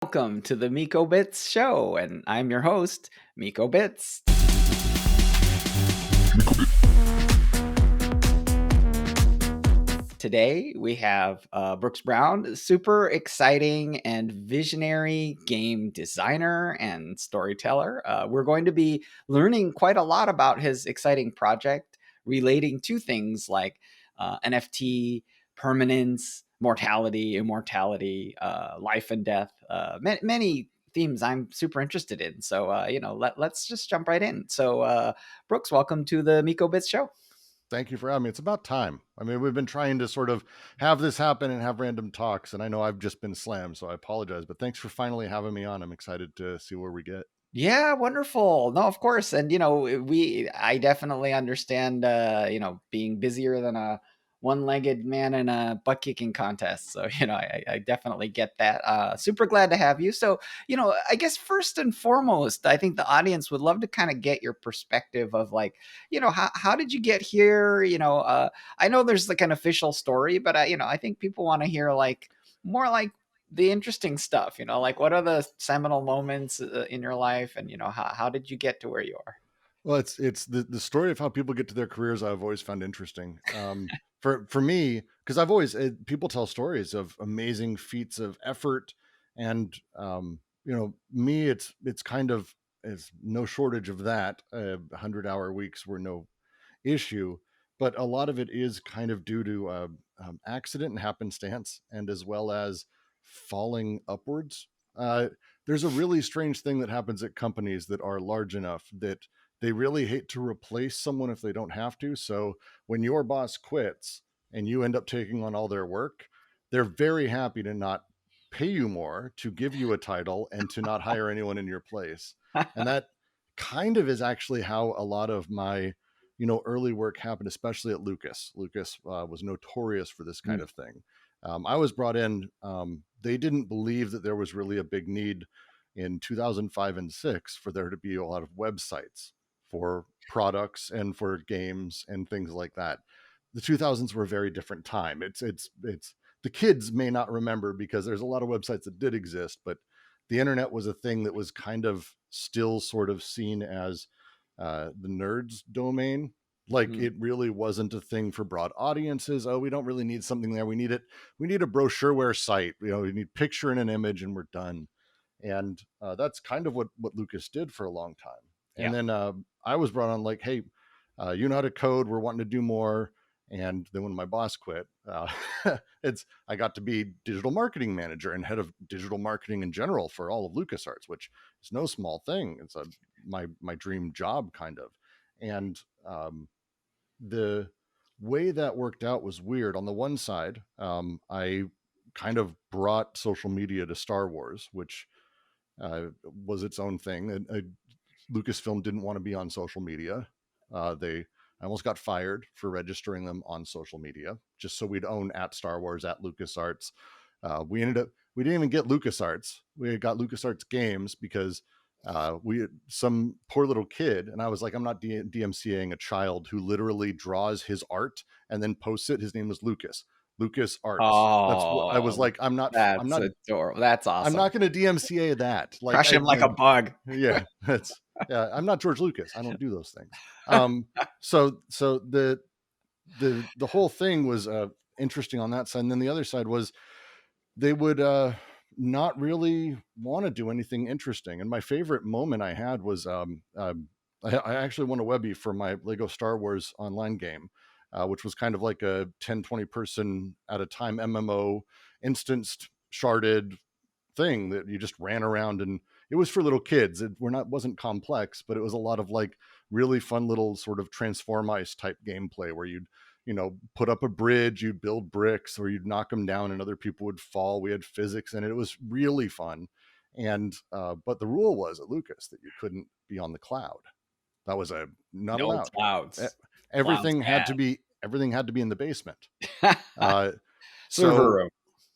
Welcome to the MikoBits show, and I'm your host, MikoBits. Today we have Brooks Brown, super exciting and visionary game designer and storyteller. We're going to be learning quite a lot about his exciting project relating to things like NFT, permanence, mortality, immortality, life and death, many themes I'm super interested in. So, let's just jump right in. So, Brooks, welcome to the MikoBits show. Thank you for having me. It's about time. I mean, we've been trying to sort of have this happen and have random talks, and I know I've just been slammed, so I apologize. But thanks for finally having me on. I'm excited to see where we get. Yeah, wonderful. No, of course. And I definitely understand being busier than a one-legged man in a butt kicking contest. So, I definitely get that. Super glad to have you. So, I guess first and foremost, I think the audience would love to kind of get your perspective of like, how did you get here? I know there's like an official story, but I think people want to hear like more like the interesting stuff, like what are the seminal moments in your life, and how did you get to where you are? Well, it's the story of how people get to their careers. I've always found interesting. For me, because I've always people tell stories of amazing feats of effort, and me, it's kind of it's no shortage of that. 100-hour weeks were no issue, but a lot of it is kind of due to accident and happenstance, and as well as falling upwards. Uh, there's a really strange thing that happens at companies that are large enough that they really hate to replace someone if they don't have to. So when your boss quits and you end up taking on all their work, they're very happy to not pay you more, to give you a title, and to not hire anyone in your place. And that kind of is actually how a lot of my early work happened, especially at Lucas. Lucas was notorious for this kind Mm. of thing. I was brought in. They didn't believe that there was really a big need in 2005 and 6 for there to be a lot of websites for products and for games and things like that. The 2000s were a very different time. It's the kids may not remember because there's a lot of websites that did exist, but the internet was a thing that was kind of still sort of seen as the nerds domain. Like, Mm. it really wasn't a thing for broad audiences. Oh, we don't really need something there. We need it. We need a brochureware site. We need picture and an image, and we're done. And that's kind of what Lucas did for a long time. And Yeah. then I was brought on like, hey, you know how to code. We're wanting to do more. And then when my boss quit, I got to be digital marketing manager and head of digital marketing in general for all of LucasArts, which is no small thing. It's my dream job, kind of. And the way that worked out was weird. On the one side, I kind of brought social media to Star Wars, which was its own thing. Lucasfilm didn't want to be on social media. They I almost got fired for registering them on social media just so we'd own at Star Wars, at LucasArts. We didn't even get LucasArts. We got LucasArts Games because some poor little kid, and I was like, I'm not DMCAing a child who literally draws his art and then posts it. His name was Lucas Arts. That's what I was Oh, like. that's adorable. That's I'm awesome. not going to DMCA that. Like, Crush him like a bug. yeah, I'm not George Lucas. I don't do those things. So the whole thing was interesting on that side, and then the other side was they would not really want to do anything interesting. And my favorite moment I had was I actually won a Webby for my Lego Star Wars online game, which was kind of like a 10-20 person at a time MMO, instanced, sharded thing that you just ran around, and it was for little kids. It wasn't complex, but it was a lot of like really fun little sort of transform ice type gameplay where you'd put up a bridge, you'd build bricks, or you'd knock them down and other people would fall. We had physics in it. It was really fun. And but the rule was at Lucas that you couldn't be on the cloud. That was a not No allowed. clouds. Clouds Everything had bad. to be in the basement. uh, Server so room.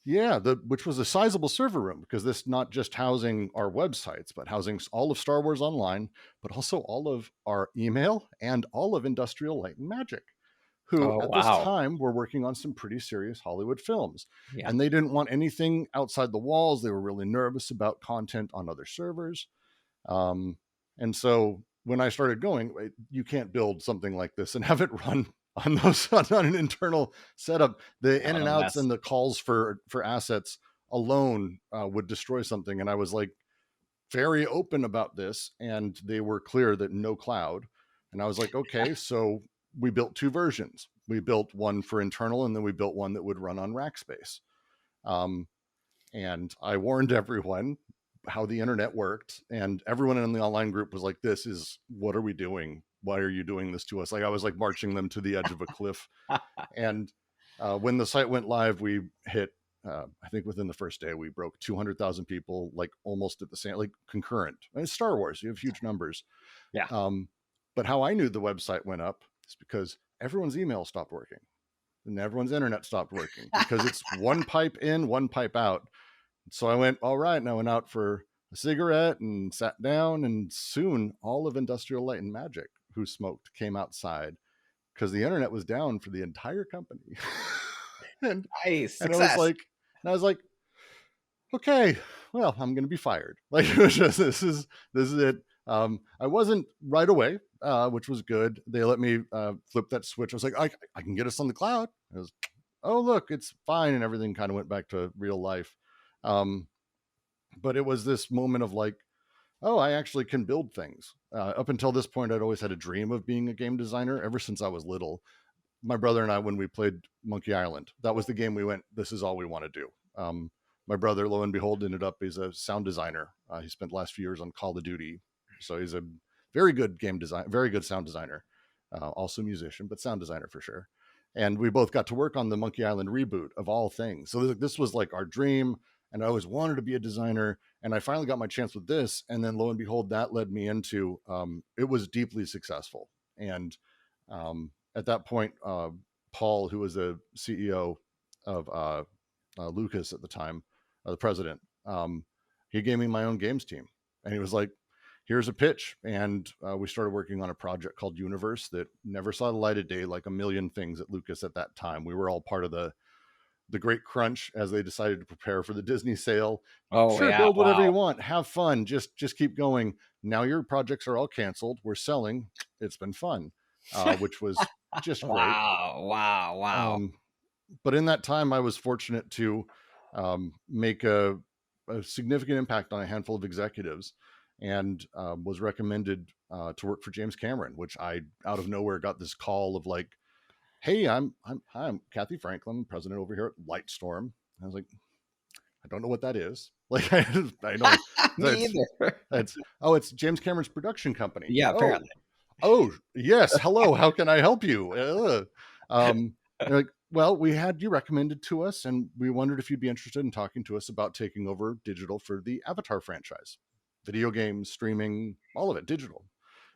yeah, which was a sizable server room, because this not just housing our websites, but housing all of Star Wars Online, but also all of our email and all of Industrial Light and Magic. who Oh, at this wow. time were working on some pretty serious Hollywood films. Yeah. And they didn't want anything outside the walls. They were really nervous about content on other servers. Um, and so when I started going, you can't build something like this and have it run on those on an internal setup. The in What a and outs mess. and the calls for assets alone would destroy something. And I was like very open about this, and they were clear that no cloud. And I was like, okay, so we built two versions. We built one for internal, and then we built one that would run on Rackspace. Um, and I warned everyone how the internet worked, and everyone in the online group was like, this is, what are we doing? Why are you doing this to us? Like, I was like marching them to the edge of a cliff. And when the site went live, we hit I think within the first day we broke 200,000 people, like almost at the same, like concurrent. And it's Star Wars, you have huge numbers. Yeah. But how I knew the website went up is because everyone's email stopped working and everyone's internet stopped working, because it's one pipe in, one pipe out. So I went, all right, and I went out for a cigarette and sat down, and soon all of Industrial Light and Magic, who smoked, came outside because the internet was down for the entire company. and Nice. and I was Success. like, okay, well, I'm going to be fired. Like, it was just, this is it. I wasn't right away, which was good. They let me flip that switch. I was like, I can get us on the cloud. I was, oh, look, it's fine. And everything kind of went back to real life. But it was this moment of like, oh, I actually can build things. Up until this point, I'd always had a dream of being a game designer ever since I was little. My brother and I, when we played Monkey Island, that was the game we went, this is all we want to do. My brother, lo and behold, ended up, he's a sound designer. He spent the last few years on Call of Duty. So he's a very good game design, very good sound designer, also musician, but sound designer for sure. And we both got to work on the Monkey Island reboot of all things. So this was like our dream. And I always wanted to be a designer. And I finally got my chance with this. And then lo and behold, that led me into, it was deeply successful. And at that point, Paul, who was the CEO of Lucas at the time, the president, he gave me my own games team. And he was like, here's a pitch. And we started working on a project called Universe that never saw the light of day, like a million things at Lucas at that time. We were all part of the great crunch as they decided to prepare for the Disney sale. Oh, Sure, yeah. build whatever you Wow. want, have fun, just keep going. Now your projects are all canceled. We're selling. It's been fun, which was just great. Wow. Wow. Wow. But in that time, I was fortunate to make a significant impact on a handful of executives, and was recommended to work for James Cameron, which I out of nowhere got this call of like, hey, I'm Kathy Franklin, president over here at Lightstorm. I was like, I don't know what that is. Like, I know Me that's either. it's James Cameron's production company. Yeah, Oh, apparently. yes. Hello, how can I help you? They're like, well, we had you recommended to us, and we wondered if you'd be interested in talking to us about taking over digital for the Avatar franchise, video games, streaming, all of it, digital.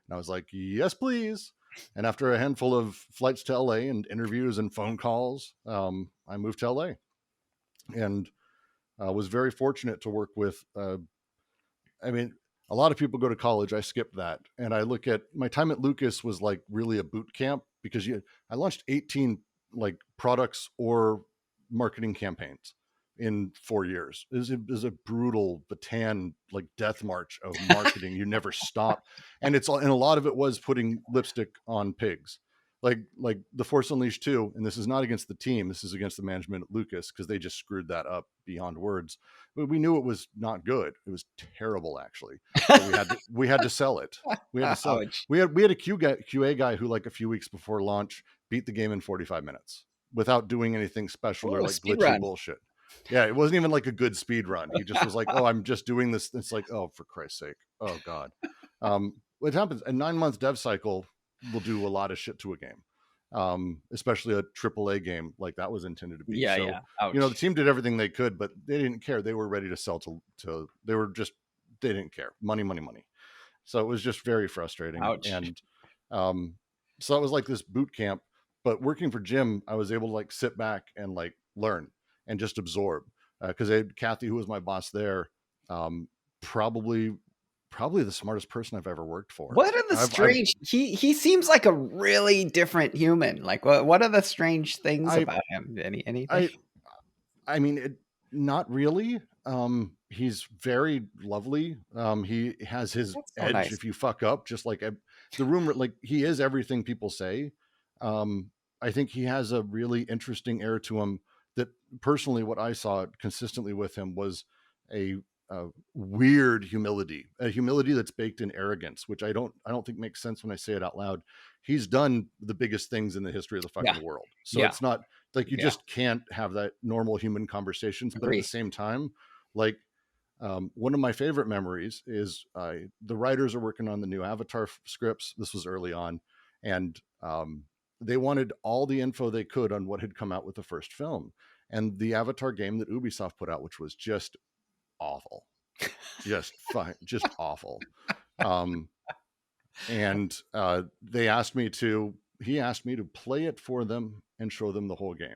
And I was like, yes, please. And after a handful of flights to LA and interviews and phone calls, I moved to LA, and was very fortunate to work with. I mean, a lot of people go to college. I skipped that, and I look at my time at Lucas was like really a boot camp, because I launched 18 like products or marketing campaigns in 4 years. It was a brutal Bataan like death march of marketing. You never stop, and and a lot of it was putting lipstick on pigs, like the Force Unleashed 2. And this is not against the team. This is against the management at Lucas, because they just screwed that up beyond words. But we knew it was not good. It was terrible, actually. But we had to sell it. We had to sell it. Ouch. We had a QA guy who, like, a few weeks before launch, beat the game in 45 minutes without doing anything special or Oh, like speed glitchy run. bullshit. Yeah, it wasn't even like a good speed run. He just was like, "Oh, I'm just doing this." It's like, "Oh, for Christ's sake! Oh God!" What happens? A 9-month dev cycle will do a lot of shit to a game, especially a AAA game like that was intended to be. Yeah, So, yeah. the Ouch. team did everything they could, but they didn't care. They were ready to sell to. They didn't care. Money, money, money. So it was just very frustrating. Ouch. And so it was like this boot camp. But working for Jim, I was able to like sit back and like learn and just absorb, because Kathy, who was my boss there, probably probably the smartest person I've ever worked for. What are the I've strange he seems like a really different human. Like, what are the strange things I about him? Anything? I I mean, not really. He's very lovely. He has his That's so edge nice. if you fuck up, just like the rumor, like he is everything people say. Um, I think he has a really interesting air to him that personally, what I saw consistently with him was a, a weird humility, a humility that's baked in arrogance, which I don't think makes sense when I say it out loud. He's done the biggest things in the history of the Yeah, fucking world. So yeah, it's not like you yeah. just can't have that normal human conversations, but at the Agree. same time, like one of my favorite memories is the writers are working on the new Avatar scripts. This was early on, and they wanted all the info they could on what had come out with the first film, and the Avatar game that Ubisoft put out, which was just awful, just fine, just awful. Um, and they asked me to. He asked me to play it for them and show them the whole game.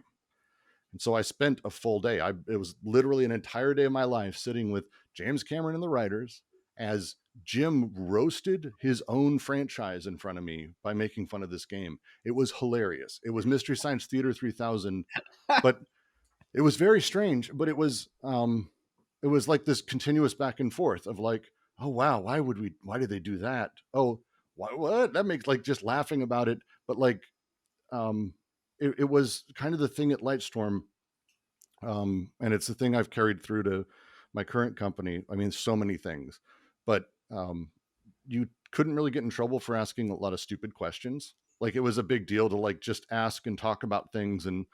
And so I spent a full day. It was literally an entire day of my life sitting with James Cameron and the writers as Jim roasted his own franchise in front of me by making fun of this game. It was hilarious. It was Mystery Science Theater 3000, but it was very strange, but it was like this continuous back and forth of like, oh wow, why did they do that? Oh, what? That makes like just laughing about it, but like um it was kind of the thing at Lightstorm, and it's the thing I've carried through to my current company. I mean, so many things, but you couldn't really get in trouble for asking a lot of stupid questions. Like it was a big deal to like just ask and talk about things, and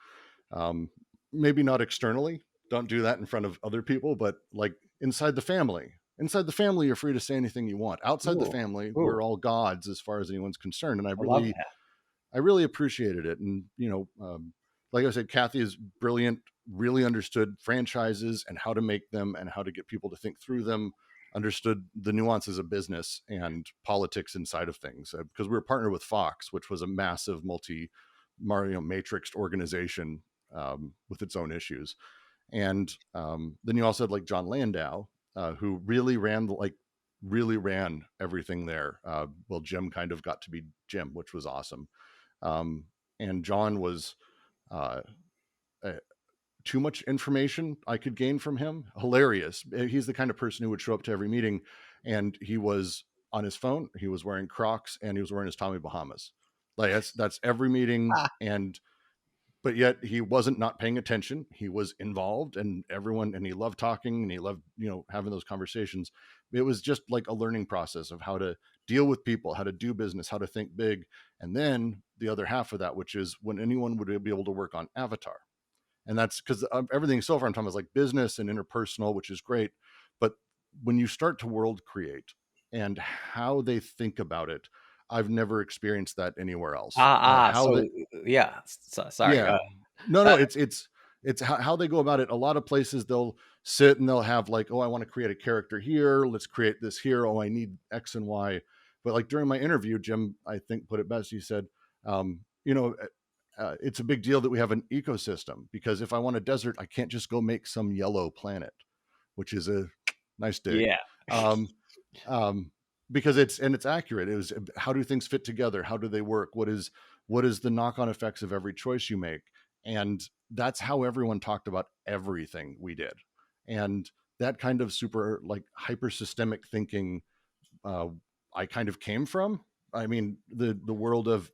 um, maybe not externally. Don't do that in front of other people, but like inside the family. Inside the family, you're free to say anything you want. Outside the Ooh, family, ooh, we're all gods as far as anyone's concerned. And I love that. I really appreciated it. And, like I said, Kathy is brilliant, really understood franchises and how to make them and how to get people to think through them, understood the nuances of business and politics inside of things. Because we were partnered with Fox, which was a massive Mario matrixed organization with its own issues. And then you also had like John Landau, who really ran everything there. Well, Jim kind of got to be Jim, which was awesome. Um, and John was uh, uh, too much information I could gain from him. Hilarious. He's the kind of person who would show up to every meeting, and he was on his phone. He was wearing Crocs, and he was wearing his Tommy Bahamas. Like that's every meeting, Ah, and but yet he wasn't not paying attention. He was involved, and everyone, and he loved talking, and he loved having those conversations. It was just like a learning process of how to deal with people, how to do business, how to think big. And then the other half of that, which is when anyone would be able to work on Avatar. And that's because everything so far I'm talking about is like business and interpersonal, which is great. But when you start to world create and how they think about it, I've never experienced that anywhere else. How so they yeah. Sorry. Yeah. No, Uh, no, it's how they go about it. A lot of places they'll sit and they'll have like, oh, I want to create a character here. Let's create this here. Oh, I need X and Y. But like during my interview, Jim, I think put it best. He said, um, you know, it's a big deal that we have an ecosystem because if I want a desert, I can't just go make some yellow planet, which is a nice dig. yeah. Um, um, because it's accurate. It was how do things fit together? How do they work? What is the knock on effects of every choice you make? And that's how everyone talked about everything we did. And that kind of super like hyper systemic thinking, uh, I kind of came from. I mean, the world of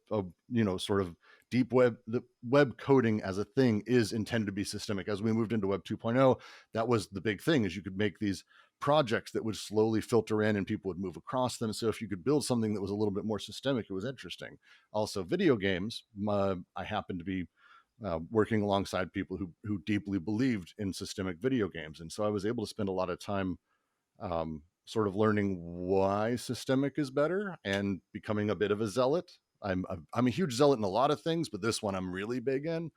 sort of deep web, the web coding as a thing is intended to be systemic. As we moved into Web 2.0, that was the big thing: is you could make these projects that would slowly filter in and people would move across them. So if you could build something that was a little bit more systemic, it was interesting. Also, video games. I happened to be working alongside people who deeply believed in systemic video games, and so I was able to spend a lot of time sort of learning why systemic is better and becoming a bit of a zealot. I'm a huge zealot in a lot of things, but this one I'm really big in.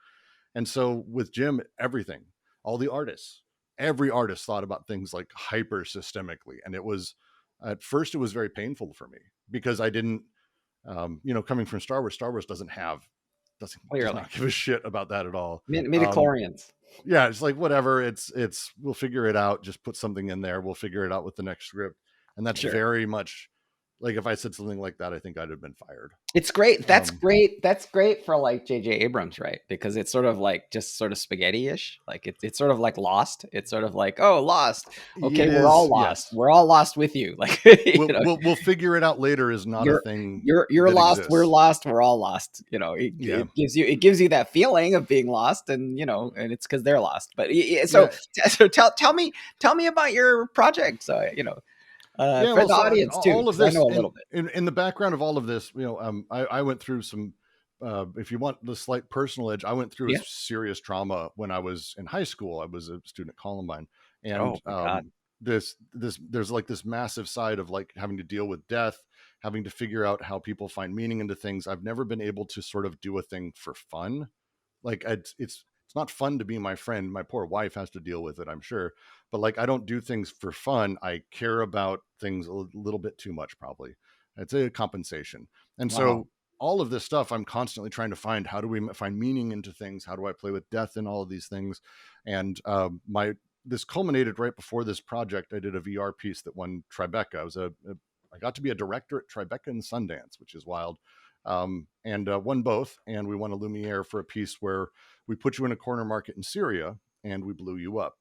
And so with Jim, everything, all the artists, every artist thought about things like hyper systemically, and it was at first it was very painful for me because I didn't, coming from Star Wars does Clearly, not give a shit about that at all. Um, midichlorians. yeah, it's like whatever. It's we'll figure it out. Just put something in there. We'll figure it out with the next script. And that's Sure. very much like, if I said something like that, I think I'd have been fired. It's great. That's Um, great. That's great for like J.J. Abrams, right? Because it's sort of like just sort of spaghetti-ish. Like it's sort of like Lost. It's sort of like, oh, Lost. Okay, it we're all is, lost. yes. We're all lost with you. Like you know, We'll figure it out later is not a you're thing you're that lost. We're exists. lost. We're all lost. You know, Yeah. it gives you that feeling of being lost, and you know, and it's because they're lost. But so Yeah. so tell me about your project. So you know, Yeah, for well, the so audience too, all of because I this know a little bit. in the background of all of this, I went through some. If you want the slight personal edge, I went through a Yeah. serious trauma when I was in high school. I was a student at Columbine, and Oh my God. there's like this massive side of like having to deal with death, having to figure out how people find meaning into things. I've never been able to sort of do a thing for fun. Like it's not fun to be my friend. My poor wife has to deal with it, I'm sure. But like I don't do things for fun. I care about things a little bit too much, probably. It's a compensation. And Wow. so all of this stuff, I'm constantly trying to find, how do we find meaning into things? How do I play with death in all of these things? And my this culminated right before this project. I did a VR piece that won Tribeca. I got to be a director at Tribeca and Sundance, which is wild. And won both. And we won a Lumiere for a piece where we put you in a corner market in Syria and we blew you up.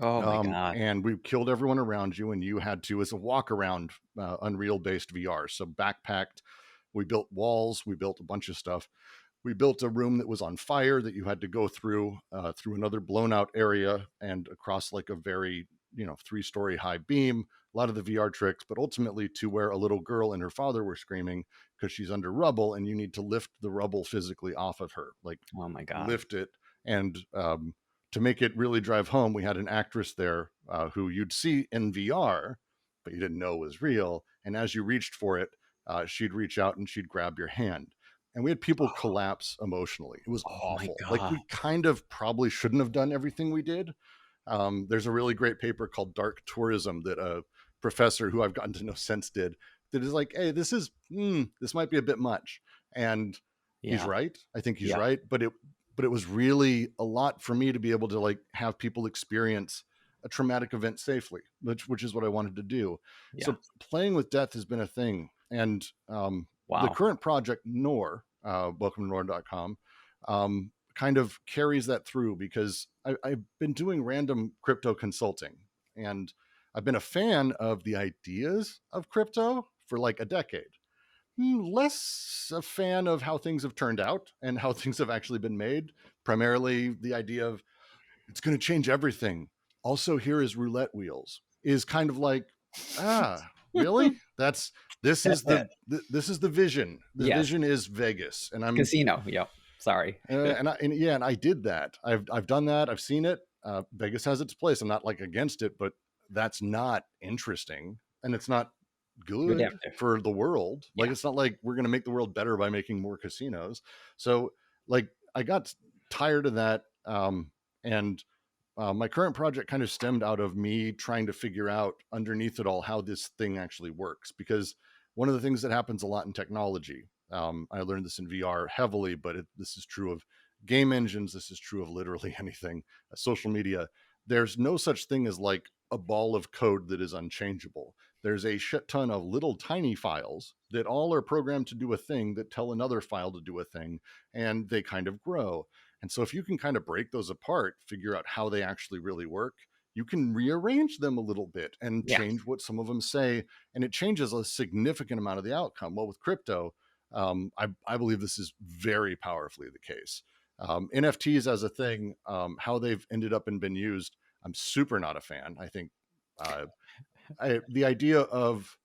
Oh my God. And we killed everyone around you, and you had to, as a walk around, Unreal based VR. So backpacked, we built walls, we built a bunch of stuff. We built a room that was on fire that you had to go through another blown out area and across like a very 3-story high beam. A lot of the VR tricks, but ultimately to where a little girl and her father were screaming because she's under rubble, and you need to lift the rubble physically off of her, like Oh my God. lift it. And to make it really drive home, we had an actress there who you'd see in VR, but you didn't know was real. And as you reached for it, she'd reach out and she'd grab your hand. And we had people collapse emotionally. It was Oh my awful. Like, God. we kind of probably shouldn't have done everything we did. There's a really great paper called Dark Tourism that a professor who I've gotten to know since did, that is like, hey, this might be a bit much. And he's Yeah. right. I think he's Yeah. right. But it was really a lot for me to be able to like have people experience a traumatic event safely, which is what I wanted to do. Yeah. So playing with death has been a thing. And the Wow. current project, Nor, welcome to Nor.com, kind of carries that through, because I've been doing random crypto consulting, and I've been a fan of the ideas of crypto for like a decade. Less a fan of how things have turned out and how things have actually been made. Primarily the idea of it's going to change everything. Also, here is roulette wheels is kind of like, really? This is the vision. The Yes. vision is Vegas, and I'm Casino. Yep. Sorry. and I did that. I've done that. I've seen it. Vegas has its place. I'm not like against it, but that's not interesting, and it's not good Redemptive. for the world. Like, Yeah. it's not like we're going to make the world better by making more casinos. So like I got tired of that. And My current project kind of stemmed out of me trying to figure out underneath it all how this thing actually works. Because one of the things that happens a lot in technology, I learned this in VR heavily, but this is true of game engines. This is true of literally anything, social media. There's no such thing as like a ball of code that is unchangeable. There's a shit ton of little tiny files that all are programmed to do a thing that tell another file to do a thing, and they kind of grow. And so if you can kind of break those apart, figure out how they actually really work, you can rearrange them a little bit and Yeah. change what some of them say. And it changes a significant amount of the outcome. Well, with crypto, I believe this is very powerfully the case. NFTs as a thing, how they've ended up and been used, I'm super not a fan. I think uh, the idea of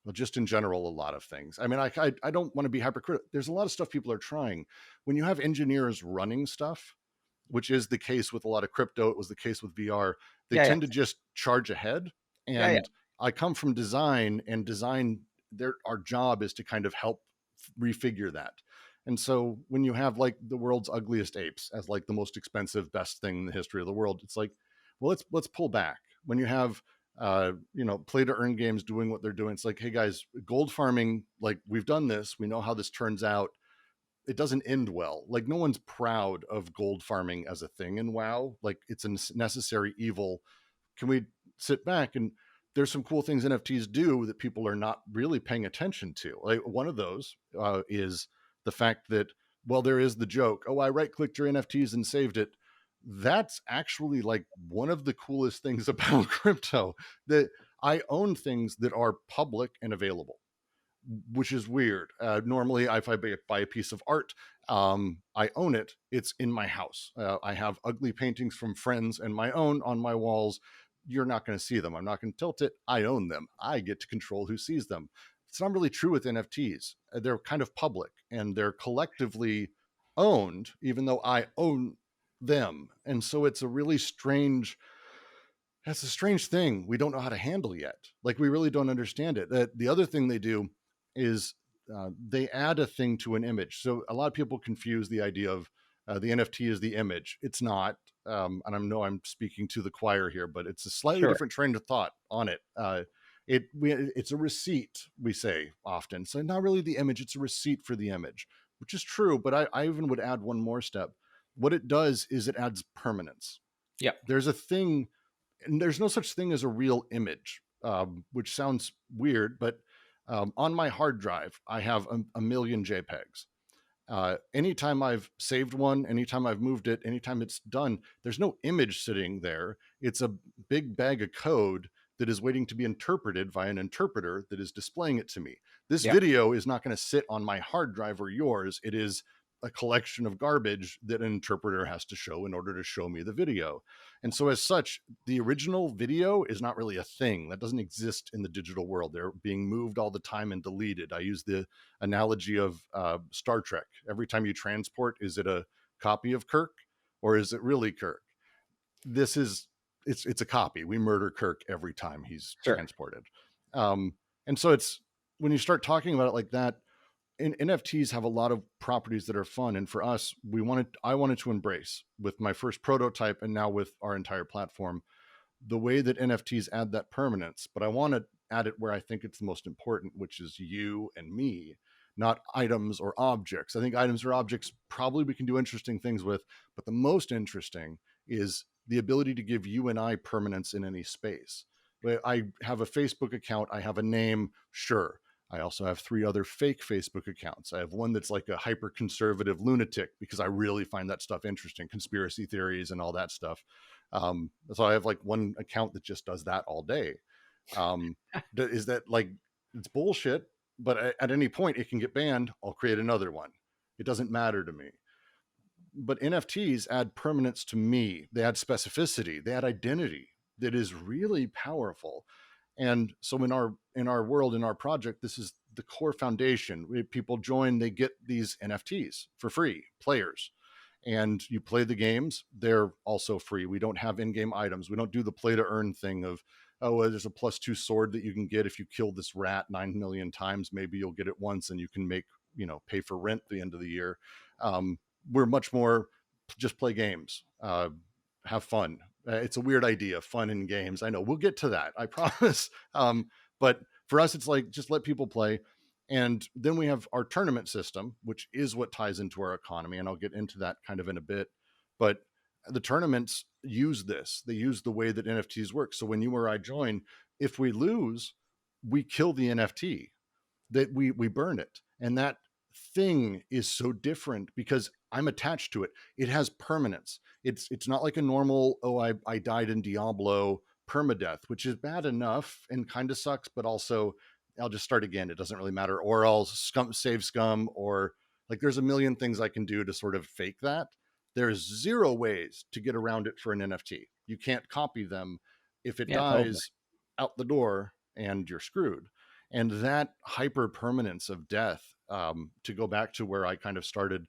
well, just in general, a lot of things. I mean, I don't want to be hypercritical. There's a lot of stuff people are trying. When you have engineers running stuff, which is the case with a lot of crypto, it was the case with VR, they Yeah. Yeah. tend to just charge ahead. Yeah. Yeah. And I come from design, and design, our job is to kind of help refigure that. And so when you have like the world's ugliest apes as like the most expensive, best thing in the history of the world, it's like, well, let's pull back. When you have play to earn games doing what they're doing, it's like, hey guys, gold farming, like, we've done this, we know how this turns out. It doesn't end well. Like, no one's proud of gold farming as a thing in WoW. Like, it's a necessary evil. Can we sit back? And there's some cool things NFTs do that people are not really paying attention to. Like one of those is the fact that, well, there is the joke, oh, I right clicked your NFTs and saved it. That's actually like one of the coolest things about crypto, that I own things that are public and available, which is weird. Normally, if I buy a piece of art, I own it. It's in my house. I have ugly paintings from friends and my own on my walls. You're not going to see them. I'm not going to tilt it. I own them. I get to control who sees them. It's not really true with NFTs. They're kind of public and they're collectively owned, even though I own them. And so it's a really strange, that's a strange thing we don't know how to handle yet. Like we really don't understand it. The other thing they do is they add a thing to an image. So a lot of people confuse the idea of the NFT is the image. It's not. And I know I'm speaking to the choir here, but it's a slightly Sure. different train of thought on it. It's a receipt, we say often. So not really the image, it's a receipt for the image, which is true. But I even would add one more step. What it does is it adds permanence. Yep. There's a thing, and there's no such thing as a real image, which sounds weird, but on my hard drive, I have a million JPEGs. Anytime I've saved one, anytime I've moved it, anytime it's done, there's no image sitting there. It's a big bag of code that is waiting to be interpreted by an interpreter that is displaying it to me. This Yep. video is not going to sit on my hard drive or yours. It is a collection of garbage that an interpreter has to show in order to show me the video. And so as such, the original video is not really a thing. That doesn't exist in the digital world. They're being moved all the time and deleted. I use the analogy of Star Trek. Every time you transport, is it a copy of Kirk or is it really Kirk? This is, it's a copy. We murder Kirk every time he's Sure. transported. And so it's, when you start talking about it like that, NFTs have a lot of properties that are fun. And for us, I wanted to embrace with my first prototype and now with our entire platform, the way that NFTs add that permanence. But I want to add it where I think it's the most important, which is you and me, not items or objects. I think items or objects probably we can do interesting things with, but the most interesting is the ability to give you and I permanence in any space. I have a Facebook account, I have a name, sure. I also have 3 other fake Facebook accounts. I have one that's like a hyper conservative lunatic because I really find that stuff interesting, conspiracy theories and all that stuff. So I have like one account that just does that all day. Is that like, it's bullshit, but at any point it can get banned. I'll create another one. It doesn't matter to me. But NFTs add permanence to me. They add specificity. They add identity that is really powerful. And so in our world, in our project, this is the core foundation. People join, they get these NFTs for free, players. And you play the games, they're also free. We don't have in-game items. We don't do the play to earn thing of, oh, well, there's a +2 sword that you can get if you kill this rat 9 million times. Maybe you'll get it once and you can pay for rent at the end of the year. We're much more just play games, have fun. It's a weird idea, fun in games. I know we'll get to that, I promise. But for us, it's like, just let people play. And then we have our tournament system, which is what ties into our economy. And I'll get into that kind of in a bit. But the tournaments use this. They use the way that NFTs work. So when you or I join, if we lose, we kill the NFT, that we burn it. And that thing is so different because I'm attached to it. It has permanence. It's not like a normal, oh, I died in Diablo permadeath, which is bad enough and kind of sucks, but also I'll just start again. It doesn't really matter. Or I'll save scum, or like there's a million things I can do to sort of fake that. There's 0 ways to get around it for an NFT. You can't copy them. If it Yeah, totally. dies, out the door and you're screwed. And that hyper permanence of death, to go back to where I kind of started,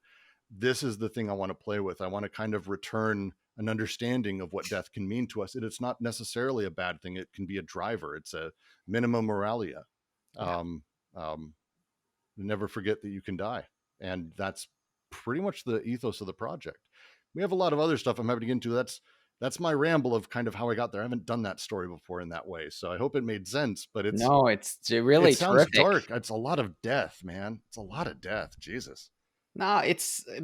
this is the thing I want to play with. I want to kind of return an understanding of what death can mean to us. And it's not necessarily a bad thing. It can be a driver. It's a minimum moralia. Yeah. Never forget that you can die. And that's pretty much the ethos of the project. We have a lot of other stuff I'm happy to get into. That's my ramble of kind of how I got there. I haven't done that story before in that way, so I hope it made sense. But No, it's it really sounds terrific. dark. It's a lot of death, man. It's a lot of death. Jesus. No,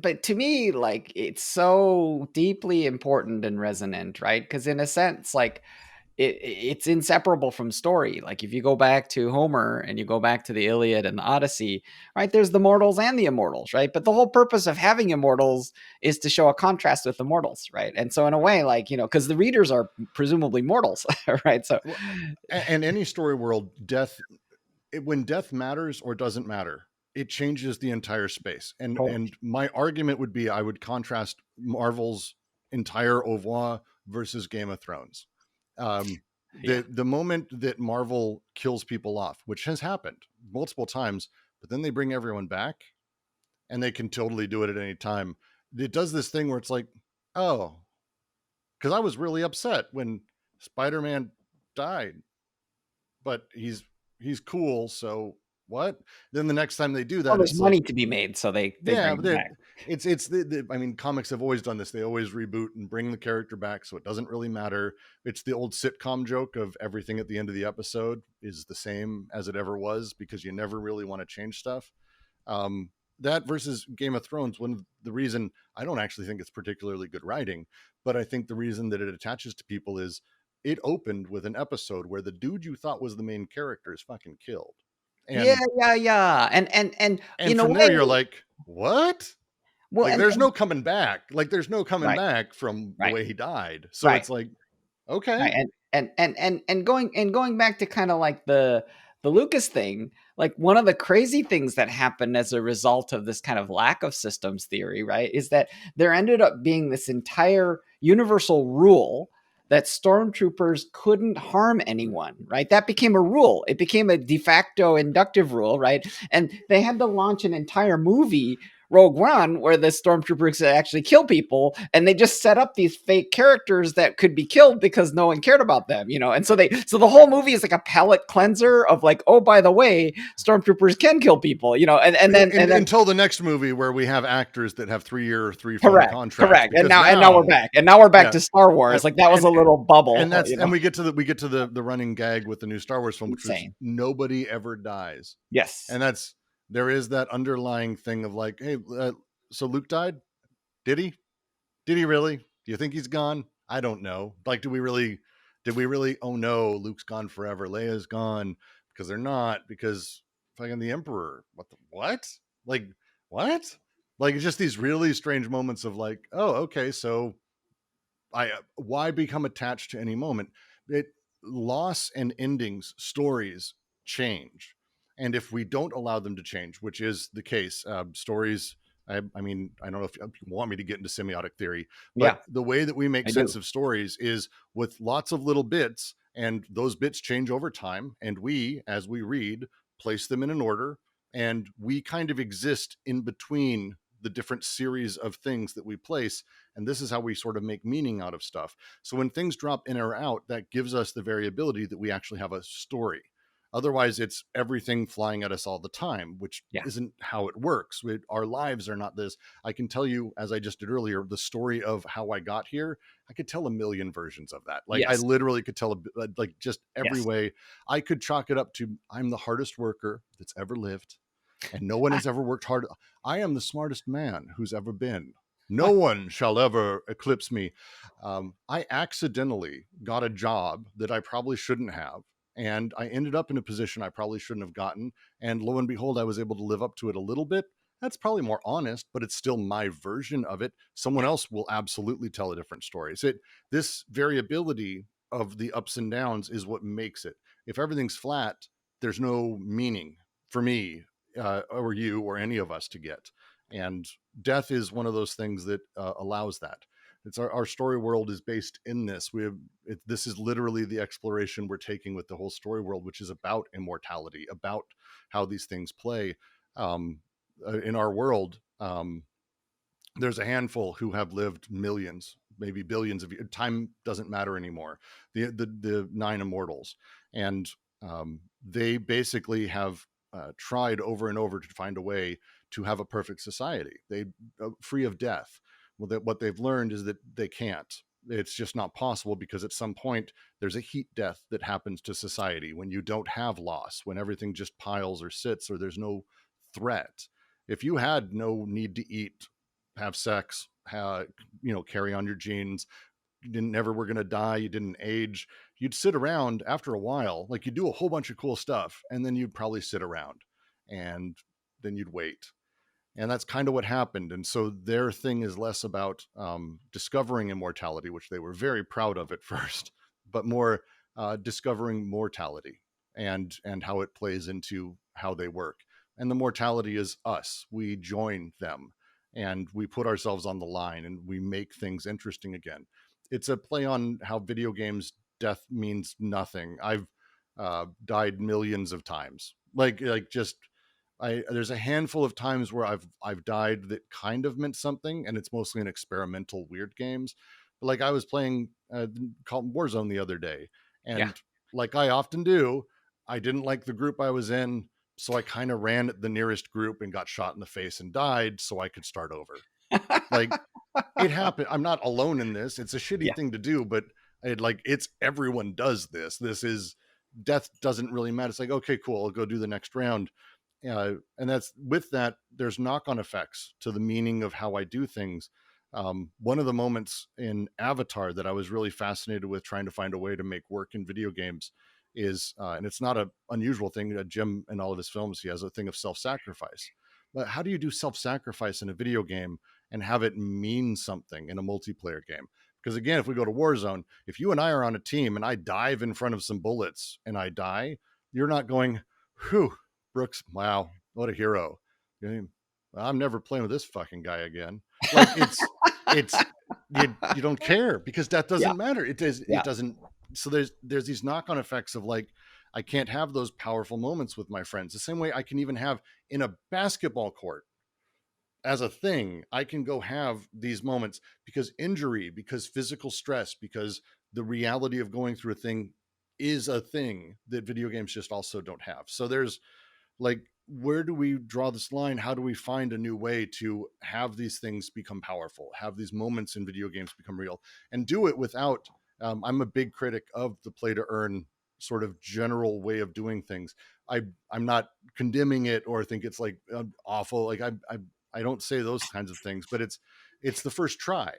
but to me, like, it's so deeply important and resonant, right? Because in a sense, like, it's inseparable from story. Like if you go back to Homer and you go back to the Iliad and the Odyssey, right? There's the mortals and the immortals, right? But the whole purpose of having immortals is to show a contrast with the mortals, right? And so in a way, like, because the readers are presumably mortals, right? So Well, and any story world, when death matters or doesn't matter, it changes the entire space. totally. And my argument would be, I would contrast Marvel's entire oeuvre versus Game of Thrones. Yeah. The moment that Marvel kills people off, which has happened multiple times, but then they bring everyone back, and they can totally do it at any time. It does this thing where it's like, oh, because I was really upset when Spider-Man died, but he's cool. So what? Then the next time they do Well, that, there's it's like, money to be made, so they yeah, bring but them back. it's I mean, comics have always done this. They always reboot and bring the character back, so it doesn't really matter. It's the old sitcom joke of everything at the end of the episode is the same as it ever was, because you never really want to change stuff. Um, that versus Game of Thrones, one of the reason I don't actually think it's particularly good writing, but I think the reason that it attaches to people is it opened with an episode where the dude you thought was the main character is fucking killed. Yeah, And yeah, yeah. And in a from there you're way, like, what? well, Like there's no coming back. Like there's no coming right, back from the right, way he died. So right. it's like, okay. Right, and going back to kind of like the Lucas thing, like one of the crazy things that happened as a result of this kind of lack of systems theory, right, is that there ended up being this entire universal rule that stormtroopers couldn't harm anyone, right? That became a rule. It became a de facto inductive rule, right? And they had to launch an entire movie, Rogue One, where the stormtroopers actually kill people, and they just set up these fake characters that could be killed because no one cared about them, and so the whole movie is like a palate cleanser of like, oh, by the way, stormtroopers can kill people, and then Until the next movie where we have actors that have 3 year, 3 film correct, contracts, correct, and because now we're now, back, and now we're back yeah, to Star Wars. Like that was a little bubble, and we get to the running gag with the new Star Wars film, which was insane. nobody ever dies. Yes, And there is that underlying thing of like, hey, so Luke died? Did he? Did he really? Do you think he's gone? I don't know. Like, did we really? Oh no, Luke's gone forever. Leia's gone, because they're not, because fucking the Emperor. What? Like, what? Like, it's just these really strange moments of like, oh, okay, so why become attached to any moment? It Loss and endings, stories change, and if we don't allow them to change, which is the case, stories. I mean, I don't know if you want me to get into semiotic theory, yeah, but the way that we make I sense do. of stories is with lots of little bits, and those bits change over time, and we, as we read, place them in an order, and we kind of exist in between the different series of things that we place, and this is how we sort of make meaning out of stuff. So when things drop in or out, that gives us the variability that we actually have a story. Otherwise, it's everything flying at us all the time, which Yeah, isn't how it works. Our lives are not this. I can tell you, as I just did earlier, the story of how I got here. I could tell a million versions of that. Like I yes, literally could tell, like just every yes. way. I could chalk it up to, I'm the hardest worker that's ever lived, and no one has ever worked hard. I am the smartest man who's ever been. No one shall ever eclipse me. I accidentally got a job that I probably shouldn't have, and I ended up in a position I probably shouldn't have gotten. And lo and behold, I was able to live up to it a little bit. That's probably more honest, but it's still my version of it. Someone Yeah, else will absolutely tell a different story. So this variability of the ups and downs is what makes it. If everything's flat, there's no meaning for me, or you, or any of us to get. And death is one of those things that allows that. It's our story world is based in this. This is literally the exploration we're taking with the whole story world, which is about immortality, about how these things play in our world. There's a handful who have lived millions, maybe billions of years. Time doesn't matter anymore. The nine immortals, and they basically have tried over and over to find a way to have a perfect society. They free of death. Well, what they've learned is that they can't. It's just not possible, because at some point there's a heat death that happens to society when you don't have loss, when everything just piles or sits, or there's no threat. If you had no need to eat, have sex, carry on your genes, you didn't never were going to die, you didn't age, you'd sit around after a while, like you do a whole bunch of cool stuff, and then you'd probably sit around and then you'd wait. And that's kind of what happened. And so their thing is less about discovering immortality, which they were very proud of at first, but more discovering mortality and how it plays into how they work. And the mortality is us. We join them and we put ourselves on the line and we make things interesting again. It's a play on how video games death means nothing. I've died millions of times. Like just there's a handful of times where I've died that kind of meant something, and it's mostly in experimental weird games. But like I was playing called Warzone the other day, Yeah. and like I often do, I didn't like the group I was in, so I kind of ran at the nearest group and got shot in the face and died, so I could start over. Like it happened. I'm not alone in this. It's a shitty Yeah. thing to do, but it's everyone does this. This is death doesn't really matter. It's like, okay, cool, I'll go do the next round. And that's with that, there's knock-on effects to the meaning of how I do things. One of the moments in Avatar that I was really fascinated with trying to find a way to make work in video games is, and it's not an unusual thing. Jim, in all of his films, he has a thing of self-sacrifice. But how do you do self-sacrifice in a video game and have it mean something in a multiplayer game? Because again, if we go to Warzone, if you and I are on a team and I dive in front of some bullets and I die, you're not going, whew, Brooks, wow, what a hero. I'm never playing with this fucking guy again. Like it's you don't care because that Yeah. doesn't matter. It Yeah. doesn't. So there's these knock-on effects of like I can't have those powerful moments with my friends. The same way I can even have in a basketball court as a thing, I can go have these moments because injury, because physical stress, because the reality of going through a thing is a thing that video games just also don't have. So there's like, where do we draw this line? How do we find a new way to have these things become powerful, have these moments in video games become real, and do it without I'm a big critic of the play to earn sort of general way of doing things. I'm not condemning it or think it's like awful. Like I don't say those kinds of things, but it's the first try.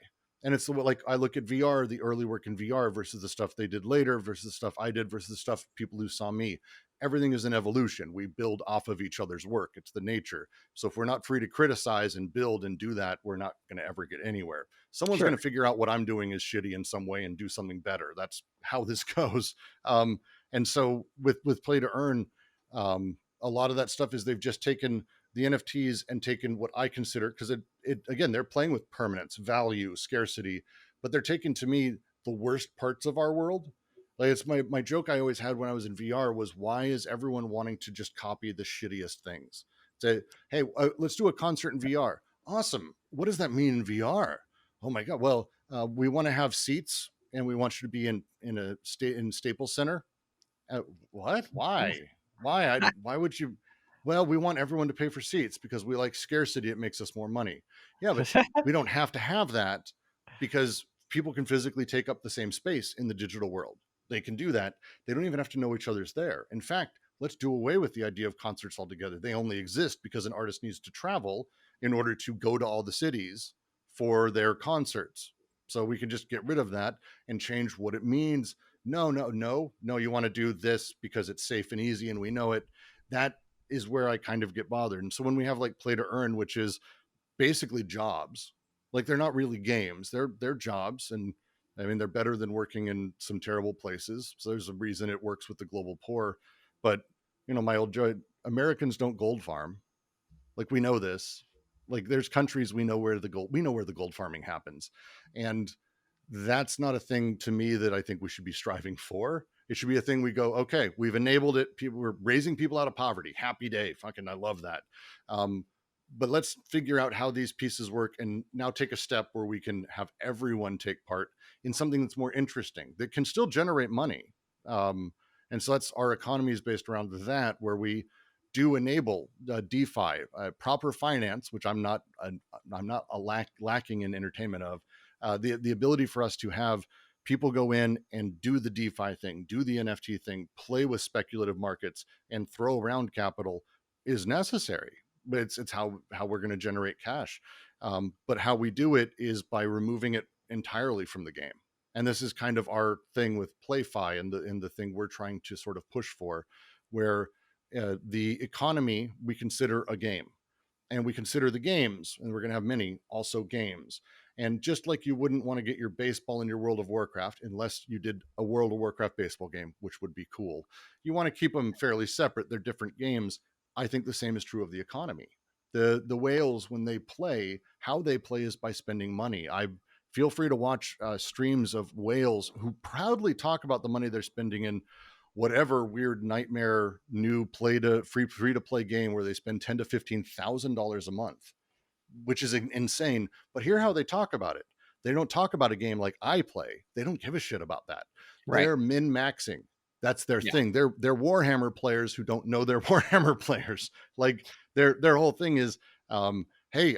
And it's like I look at VR, the early work in VR versus the stuff they did later versus the stuff I did versus the stuff people who saw me. Everything is an evolution. We build off of each other's work. It's the nature. So if we're not free to criticize and build and do that, we're not going to ever get anywhere. Someone's Sure. going to figure out what I'm doing is shitty in some way and do something better. That's how this goes. And so with play to earn, a lot of that stuff is they've just taken the NFTs and taken what I consider, because it again, they're playing with permanence, value, scarcity, but they're taking to me the worst parts of our world. Like it's my joke I always had when I was in VR was, why is everyone wanting to just copy the shittiest things? Say, hey, let's do a concert in VR. Awesome. What does that mean in VR? Oh my god. Well, we want to have seats and we want you to be in a state in Staples Center. What? Why? Why would you? Well, we want everyone to pay for seats because we like scarcity. It makes us more money. Yeah, but we don't have to have that because people can physically take up the same space in the digital world. They can do that. They don't even have to know each other's there. In fact, let's do away with the idea of concerts altogether. They only exist because an artist needs to travel in order to go to all the cities for their concerts. So we can just get rid of that and change what it means. No, you want to do this because it's safe and easy and we know it. That is where I kind of get bothered. And so when we have like play to earn, which is basically jobs, like they're not really games, they're jobs. And I mean, they're better than working in some terrible places. So there's a reason it works with the global poor. But my old joy, Americans don't gold farm. Like we know this. Like there's countries we know where the gold farming happens. And that's not a thing to me that I think we should be striving for. It should be a thing we go, okay, we've enabled it. We're raising people out of poverty. Happy day. Fucking, I love that. But let's figure out how these pieces work and now take a step where we can have everyone take part in something that's more interesting, that can still generate money. And so that's our economy is based around that, where we do enable DeFi, proper finance, which I'm not lacking in entertainment of, the ability for us to have people go in and do the DeFi thing, do the NFT thing, play with speculative markets, and throw around capital is necessary. But it's how we're going to generate cash. But how we do it is by removing it entirely from the game. And this is kind of our thing with PlayFi and the thing we're trying to sort of push for, where the economy we consider a game, and we consider the games, and we're going to have many also games. And just like you wouldn't want to get your baseball in your World of Warcraft unless you did a World of Warcraft baseball game, which would be cool, you want to keep them fairly separate. They're different games. I think the same is true of the economy. The whales, when they play, how they play is by spending money. I feel free to watch streams of whales who proudly talk about the money they're spending in whatever weird nightmare new play to free to play game where they spend $10,000 to $15,000 a month, which is insane. But hear how they talk about it. They don't talk about a game like I play. They don't give a shit about that. Right. They're min maxing. That's their Yeah. thing. They're Warhammer players who don't know they're Warhammer players. Like their whole thing is, hey,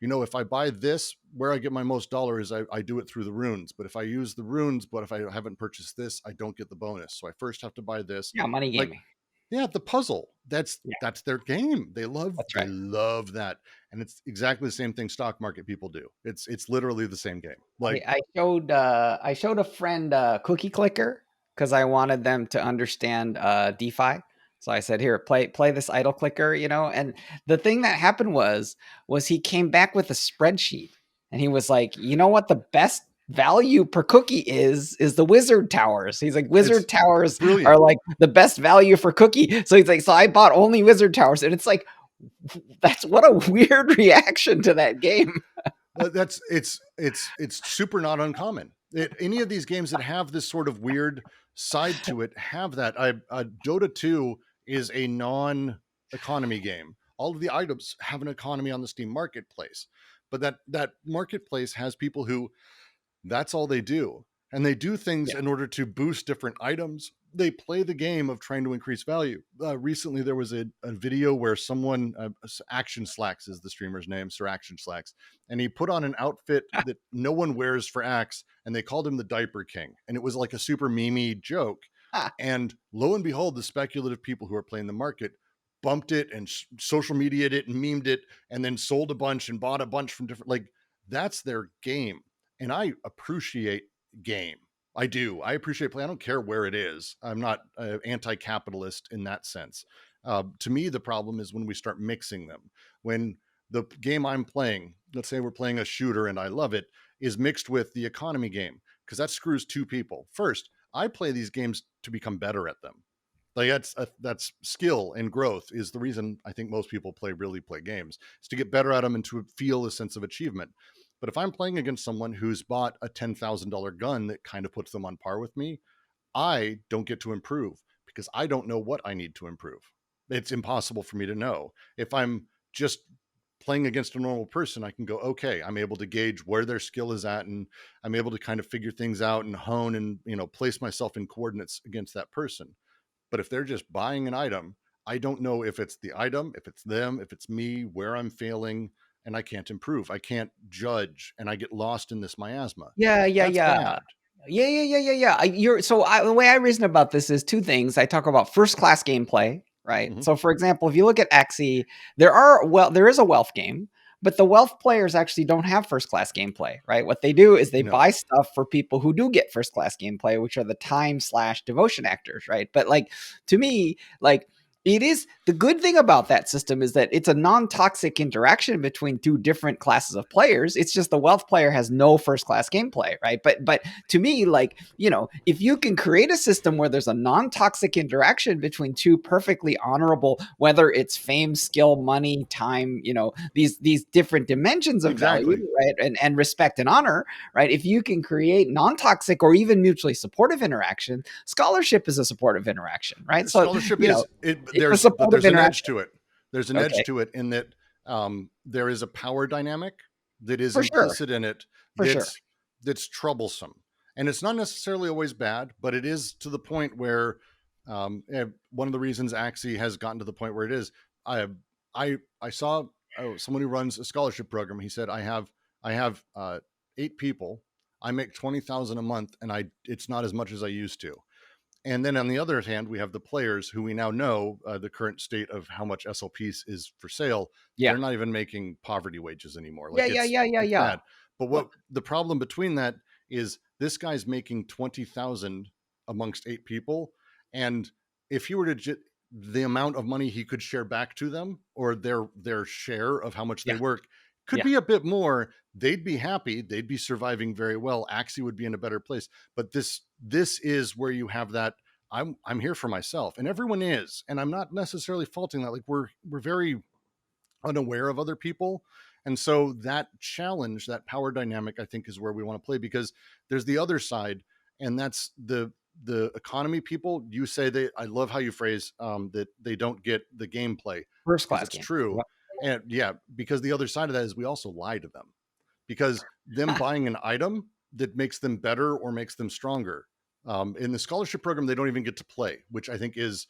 if I buy this, where I get my most dollars, I do it through the runes. But if I use the runes, but if I haven't purchased this, I don't get the bonus. So I first have to buy this. Yeah. Money Like, gaming. yeah, the puzzle. Yeah. That's their game. They That's they right. love that. And it's exactly the same thing stock market people do. It's literally the same game. Like, I showed a friend Cookie Clicker because I wanted them to understand DeFi. So I said, "Here, play this idle clicker," And the thing that happened was he came back with a spreadsheet, and he was like, "You know what? The best value per cookie is the wizard towers." He's like, it's "Wizard towers brilliant. are like the best value for cookie." So he's like, "So I bought only wizard towers," and it's like, that's what a weird reaction to that game. That's it's super not uncommon. Any of these games that have this sort of weird side to it have that. Dota 2 is a non-economy game. All of the items have an economy on the Steam marketplace, but that marketplace has people who that's all they do. And they do things Yeah. in order to boost different items. They play the game of trying to increase value. Recently, there was a video where someone, Action Slacks is the streamer's name, Sir Action Slacks, and he put on an outfit that no one wears for Axe, and they called him the Diaper King. And it was like a super memey joke. And lo and behold, the speculative people who are playing the market bumped it and social media'd it and memed it, and then sold a bunch and bought a bunch from different, like, that's their game. And I appreciate game. I do. I appreciate play. I don't care where it is. I'm not anti-capitalist in that sense. To me, the problem is when we start mixing them. When the game I'm playing, let's say we're playing a shooter and I love it, is mixed with the economy game, because that screws two people. First, I play these games to become better at them. Like that's skill and growth is the reason I think most people really play games, is to get better at them and to feel a sense of achievement. But if I'm playing against someone who's bought a $10,000 gun that kind of puts them on par with me, I don't get to improve because I don't know what I need to improve. It's impossible for me to know. If I'm just playing against a normal person, I can go, okay, I'm able to gauge where their skill is at, and I'm able to kind of figure things out and hone and, place myself in coordinates against that person. But if they're just buying an item, I don't know if it's the item, if it's them, if it's me, where I'm failing, and I can't improve. I can't judge, and I get lost in this miasma. Yeah, yeah, That's yeah. bad. Yeah, yeah, yeah, yeah, yeah. The way I reason about this is two things. I talk about first class gameplay, right? Mm-hmm. So, for example, if you look at Axie, there is a wealth game, but the wealth players actually don't have first class gameplay, right? What they do is they No, buy stuff for people who do get first class gameplay, which are the time/devotion actors, right? But like to me, like it is the good thing about that system is that it's a non-toxic interaction between two different classes of players. It's just the wealth player has no first class gameplay, right? But to me, like, if you can create a system where there's a non-toxic interaction between two perfectly honorable, whether it's fame, skill, money, time, these different dimensions of value, exactly. right? And respect and honor, right? If you can create non-toxic or even mutually supportive interaction, scholarship is a supportive interaction, right? So, Scholarship is it. it's a But supportive there's an edge interaction. to it. There's an edge Okay, to it in that there is a power dynamic that is for sure, implicit in it for sure. that's troublesome, and it's not necessarily always bad, but it is to the point where one of the reasons Axie has gotten to the point where it is. I saw someone who runs a scholarship program. He said, I have 8 people. I make 20,000 a month, and it's not as much as I used to. And then on the other hand, we have the players who we now know the current state of how much SLPs is for sale. Yeah, They're not even making poverty wages anymore. yeah, Like yeah, yeah, yeah, it's yeah. bad. But Well, what the problem between that is this guy's making 20,000 amongst 8 people. And if he were to the amount of money he could share back to them, or their share of how much they Yeah. work, could Yeah. be a bit more. They'd be happy. They'd be surviving very well. Axie would be in a better place. But this is where you have that I'm here for myself, and everyone is, and I'm not necessarily faulting that. Like we're very unaware of other people. And so that challenge, that power dynamic, I think is where we want to play, because there's the other side, and that's the economy people. You say I love how you phrase that they don't get the gameplay, First because class it's game. true. And yeah, because the other side of that is we also lie to them, because them buying an item that makes them better or makes them stronger. In the scholarship program, they don't even get to play, which I think is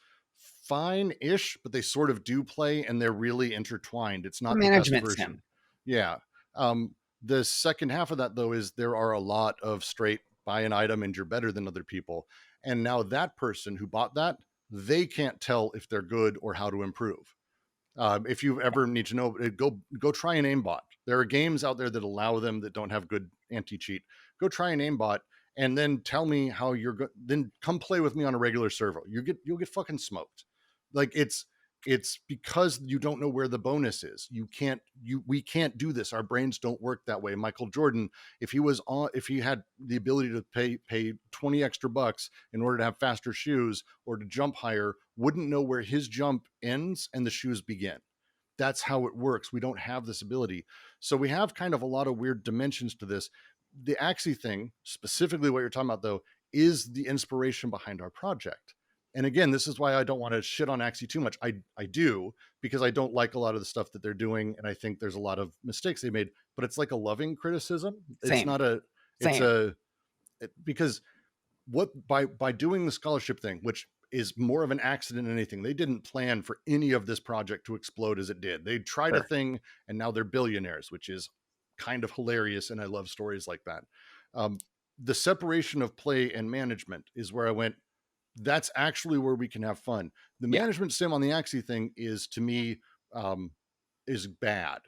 fine-ish, but they sort of do play, and they're really intertwined. It's A not the best management version. sim. Yeah. The second half of that, though, is there are a lot of straight buy an item and you're better than other people. And now that person who bought that, they can't tell if they're good or how to improve. If you ever need to know, go try an aimbot. There are games out there that allow them that don't have good anti-cheat. Go try an aimbot and then tell me how you're good. Then come play with me on a regular server. You'll get fucking smoked. Like it's because you don't know where the bonus is. We can't do this. Our brains don't work that way. Michael Jordan, if he had the ability to pay 20 extra bucks in order to have faster shoes or to jump higher, wouldn't know where his jump ends and the shoes begin. That's how it works. We don't have this ability. So we have kind of a lot of weird dimensions to this. The Axie thing, specifically what you're talking about, though, is the inspiration behind our project. And again, this is why I don't want to shit on Axie too much. I do, because I don't like a lot of the stuff that they're doing, and I think there's a lot of mistakes they made. But it's like a loving criticism. It's Same. not a. It's Same. a because what by doing the scholarship thing, which is more of an accident than anything. They didn't plan for any of this project to explode as it did. They tried a Sure. thing and now they're billionaires, which is kind of hilarious. And I love stories like that. The separation of play and management is where I went. That's actually where we can have fun. The Yeah. management sim on the Axie thing is, to me, is bad.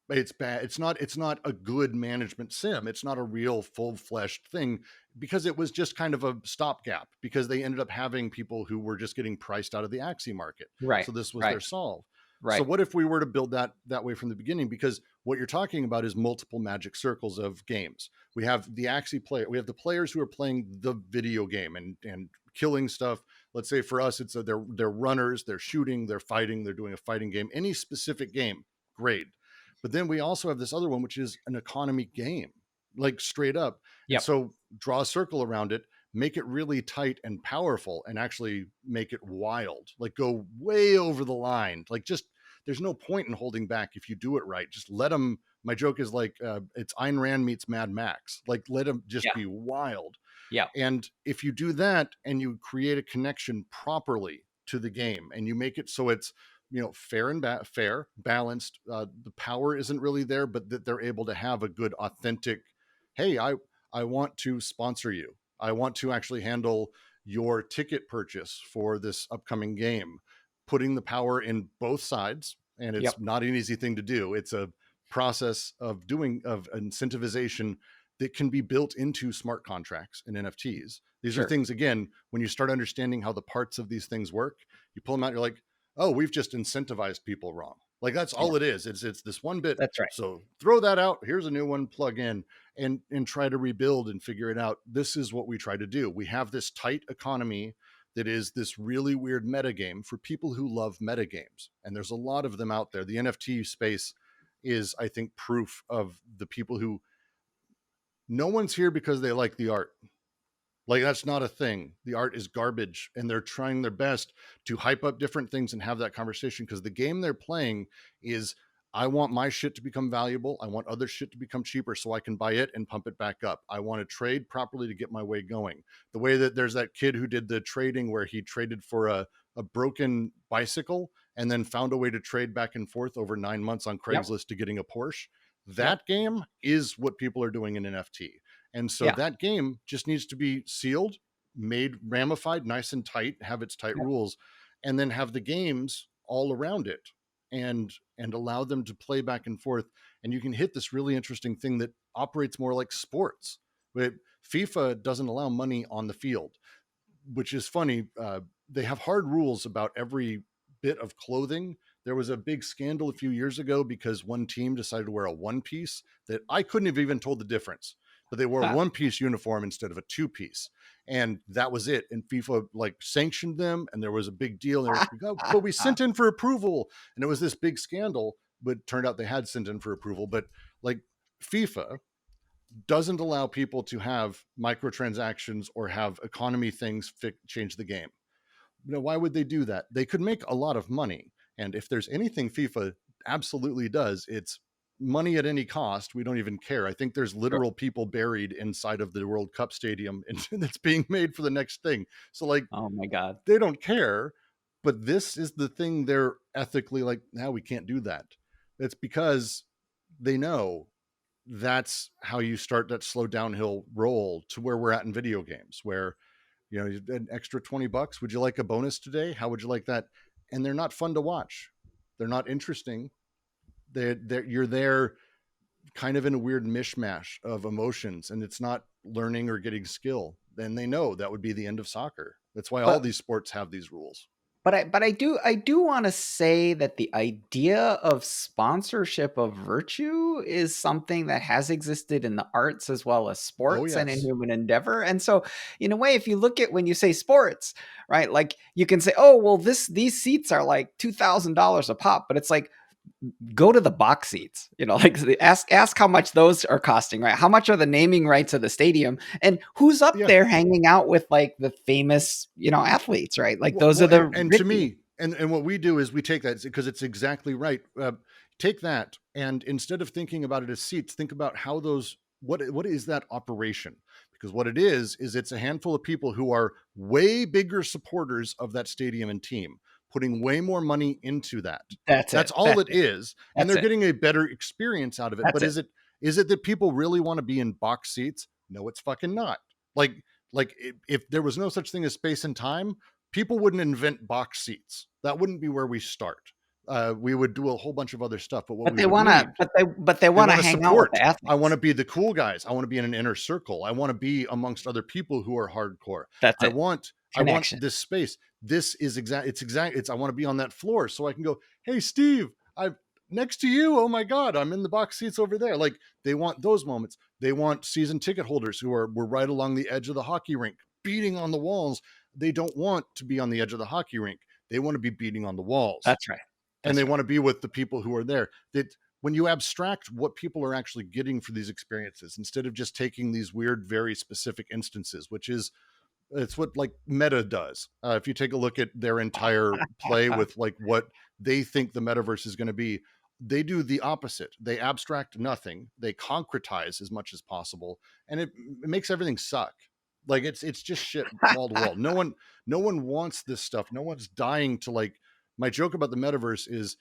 It's bad. It's not a good management sim. It's not a real full-fleshed thing, because it was just kind of a stopgap, because they ended up having people who were just getting priced out of the Axie market. Right. So this was Right. their solve. So Right. what if we were to build that way from the beginning? Because what you're talking about is multiple magic circles of games. We have the Axie player. We have the players who are playing the video game and killing stuff. Let's say for us, it's they're runners, they're shooting, they're fighting, they're doing a fighting game. Any specific game, great. But then we also have this other one, which is an economy game, like straight up. And Yep. so draw a circle around it, make it really tight and powerful, and actually make it wild, like go way over the line. Like just, there's no point in holding back if you do it right. Just let them. My joke is like, it's Ayn Rand meets Mad Max. Like let them just Yeah. be wild. Yeah. And if you do that and you create a connection properly to the game and you make it so it's, fair and fair, balanced, the power isn't really there, but that they're able to have a good, authentic, hey, I want to sponsor you. I want to actually handle your ticket purchase for this upcoming game, putting the power in both sides. And it's Yep. not an easy thing to do. It's a process of incentivization that can be built into smart contracts and NFTs. These are Sure. things, again, when you start understanding how the parts of these things work, you pull them out, you're like, oh, we've just incentivized people wrong. Like that's Yeah. all it is. It's this one bit. That's right. So throw that out. Here's a new one, plug in and try to rebuild and figure it out. This is what we try to do. We have this tight economy that is this really weird metagame for people who love metagames. And there's a lot of them out there. The NFT space is, I think, proof of the people who, no one's here because they like the art. Like that's not a thing. The art is garbage, and they're trying their best to hype up different things and have that conversation, because the game they're playing is, I want my shit to become valuable. I want other shit to become cheaper so I can buy it and pump it back up. I want to trade properly to get my way going. The way that there's that kid who did the trading where he traded for a broken bicycle and then found a way to trade back and forth over 9 months on Yep. Craigslist to getting a Porsche. Yep. That game is what people are doing in NFT. And so Yeah. that game just needs to be sealed, made ramified, nice and tight, have its tight Yep. rules, and then have the games all around it and allow them to play back and forth. And you can hit this really interesting thing that operates more like sports. But FIFA doesn't allow money on the field, which is funny. They have hard rules about every bit of clothing. There was a big scandal a few years ago because one team decided to wear a one piece that I couldn't have even told the difference, but they wore a one piece uniform instead of a two piece. And that was it. And FIFA like sanctioned them, and there was a big deal. And they were, but we sent in for approval, and it was this big scandal. But it turned out they had sent in for approval. But like FIFA doesn't allow people to have microtransactions or have economy things change the game. Why would they do that? They could make a lot of money. And if there's anything FIFA absolutely does, it's money at any cost. We don't even care. I think there's literal people buried inside of the World Cup stadium that's being made for the next thing. So like, oh my God, they don't care. But this is the thing they're ethically like, now we can't do that. It's because they know that's how you start that slow downhill roll to where we're at in video games, where an extra $20. Would you like a bonus today? How would you like that? And they're not fun to watch. They're not interesting. You're there kind of in a weird mishmash of emotions, and it's not learning or getting skill. Then they know that would be the end of soccer. That's why all these sports have these rules. But I do want to say that the idea of sponsorship of virtue is something that has existed in the arts as well as sports and in human endeavor. And so, in a way, if you look at when you say sports, right, like you can say, oh, well, these seats are like $2,000 a pop, but it's like, go to the box seats, like ask how much those are costing, right? How much are the naming rights of the stadium, and who's up there hanging out with like the famous, athletes, right? Like those are the and to me, and what we do is we take that because it's exactly right. Take that, and instead of thinking about it as seats, think about how those what is that operation? Because what it is it's a handful of people who are way bigger supporters of that stadium and team, putting way more money into that. That's all it is. And they're getting a better experience out of it. But is it that people really want to be in box seats? No, it's fucking not. Like if there was no such thing as space and time, people wouldn't invent box seats. That wouldn't be where we start. We would do a whole bunch of other stuff, but they want to hang out with the athletes. I want to be the cool guys. I want to be in an inner circle. I want to be amongst other people who are hardcore. I want this space. This is I want to be on that floor so I can go, hey Steve, I'm next to you. Oh my God, I'm in the box seats over there. Like, they want those moments. They want season ticket holders who were right along the edge of the hockey rink, beating on the walls. They don't want to be on the edge of the hockey rink. They want to be beating on the walls. That's right. And they want to be with the people who are there. That when you abstract what people are actually getting for these experiences, instead of just taking these weird, very specific instances, which is, it's what like Meta does. If you take a look at their entire play with like what they think the metaverse is going to be, they do the opposite. They abstract nothing. They concretize as much as possible, and it makes everything suck. Like it's just shit wall to wall. No one wants this stuff. No one's dying to like. My joke about the metaverse is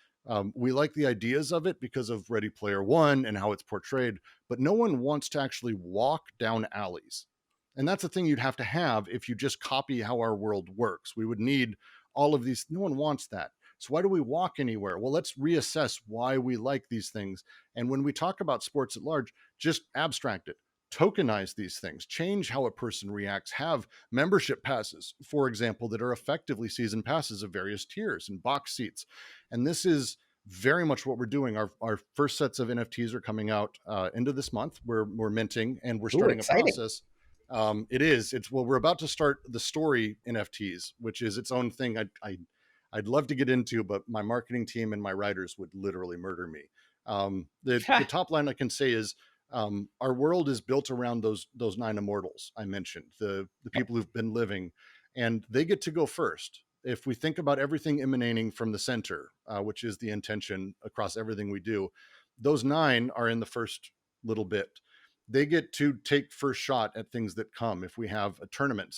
we like the ideas of it because of Ready Player One and how it's portrayed, but no one wants to actually walk down alleys. And that's the thing you'd have to have if you just copy how our world works. We would need all of these. No one wants that. So why do we walk anywhere? Well, let's reassess why we like these things. And when we talk about sports at large, just abstract it. Tokenize these things, change how a person reacts, have membership passes, for example, that are effectively season passes of various tiers and box seats. And this is very much what we're doing. Our first sets of NFTs are coming out end of this month. We're minting and we're starting a process. We're about to start the story NFTs, which is its own thing. I'd love to get into, but my marketing team and my writers would literally murder me. The top line I can say is, our world is built around those 9 immortals I mentioned, the people who've been living, and they get to go first. If we think about everything emanating from the center, which is the intention across everything we do, those 9 are in the first little bit. They get to take first shot at things that come. If we have a tournament,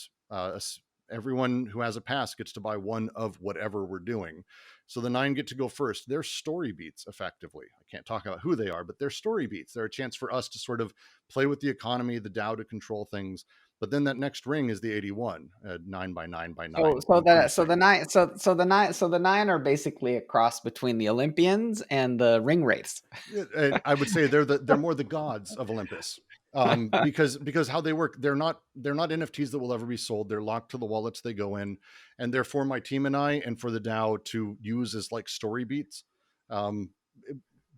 everyone who has a pass gets to buy one of whatever we're doing. So the 9 get to go first. They're story beats, effectively. I can't talk about who they are, but they're story beats. They're a chance for us to sort of play with the economy, the DAO to control things. But then that next ring is the 81, 9 by 9 by 9. So the 9 are basically a cross between the Olympians and the ring race. I would say they're more the gods of Olympus. because how they work, they're not NFTs that will ever be sold. They're locked to the wallets they go in, and they're for my team and I, and for the DAO to use as like story beats. Um,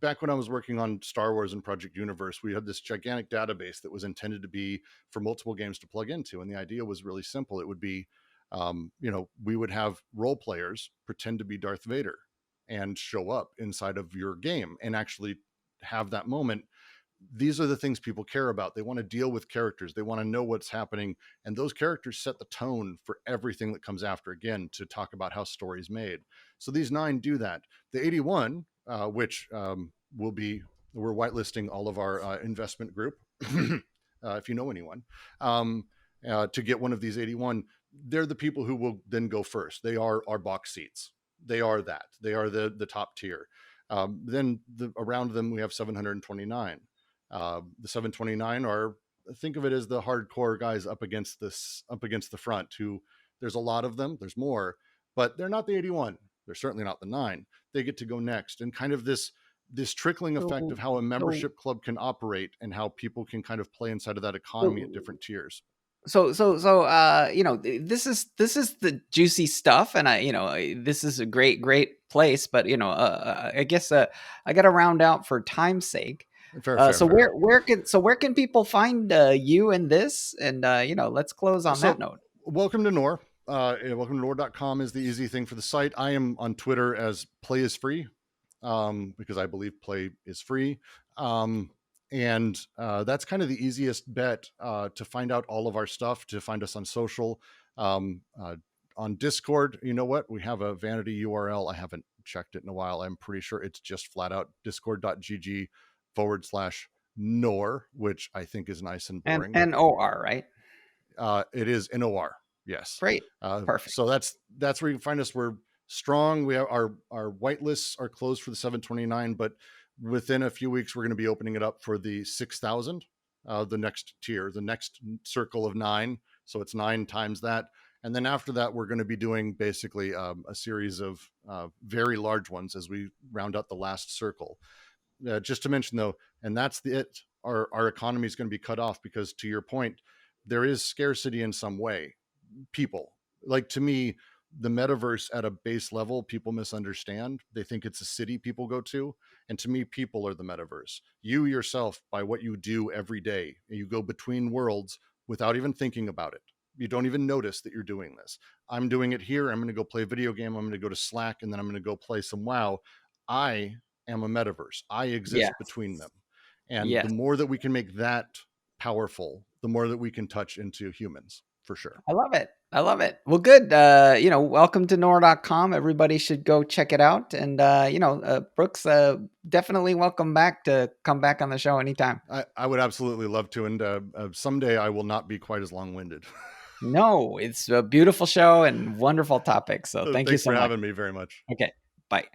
Back when I was working on Star Wars and Project Universe, we had this gigantic database that was intended to be for multiple games to plug into, and the idea was really simple. It would be, we would have role players pretend to be Darth Vader and show up inside of your game and actually have that moment. These are the things people care about. They want to deal with characters. They want to know what's happening. And those characters set the tone for everything that comes after, again, to talk about how story's made. So these 9 do that. The 81, which we're whitelisting all of our investment group, if you know anyone, to get one of these 81, they're the people who will then go first. They are our box seats. They are that. They are the top tier. Then around them, we have 729. The 729 are, think of it as the hardcore guys up against the front, who there's a lot of them, there's more, but they're not the 81. They're certainly not the 9. They get to go next. And kind of this trickling effect of how a membership club can operate and how people can kind of play inside of that economy at different tiers. So, this is the juicy stuff, and this is a great place. But I guess I got to round out for time's sake. Fair. So where can people find you in this? And let's close on that note. Welcome to Nor. Welcome to Nor.com is the easy thing for the site. I am on Twitter as Play is Free, because I believe play is free. And that's kind of the easiest bet to find out all of our stuff, to find us on social. On Discord, you know what? We have a vanity URL. I haven't checked it in a while. I'm pretty sure it's just flat out discord.gg/Nor, which I think is nice and boring. And NOR, right? It is NOR. Yes. Great. Perfect. So that's where you can find us. We're strong. We have our whitelists are closed for the 729, but within a few weeks, we're going to be opening it up for the 6,000, the next tier, the next circle of 9. So it's 9 times that. And then after that, we're going to be doing basically a series of very large ones as we round out the last circle. Just to mention, though, and that's it, our economy is going to be cut off because, to your point, there is scarcity in some way. People, like, to me, the metaverse at a base level, people misunderstand. They think it's a city people go to. And to me, people are the metaverse. You yourself, by what you do every day, you go between worlds without even thinking about it. You don't even notice that you're doing this. I'm doing it here. I'm going to go play a video game. I'm going to go to Slack, and then I'm going to go play some WoW. I am a metaverse. I exist between them. And the more that we can make that powerful, the more that we can touch into humans, for sure. I love it. Well, good. Welcome to Nor.com. Everybody should go check it out. And, Brooks, definitely welcome back to come back on the show anytime. I would absolutely love to. And someday I will not be quite as long-winded. No, it's a beautiful show and wonderful topic. So thank you so much. Thanks for having me very much. Okay. Bye.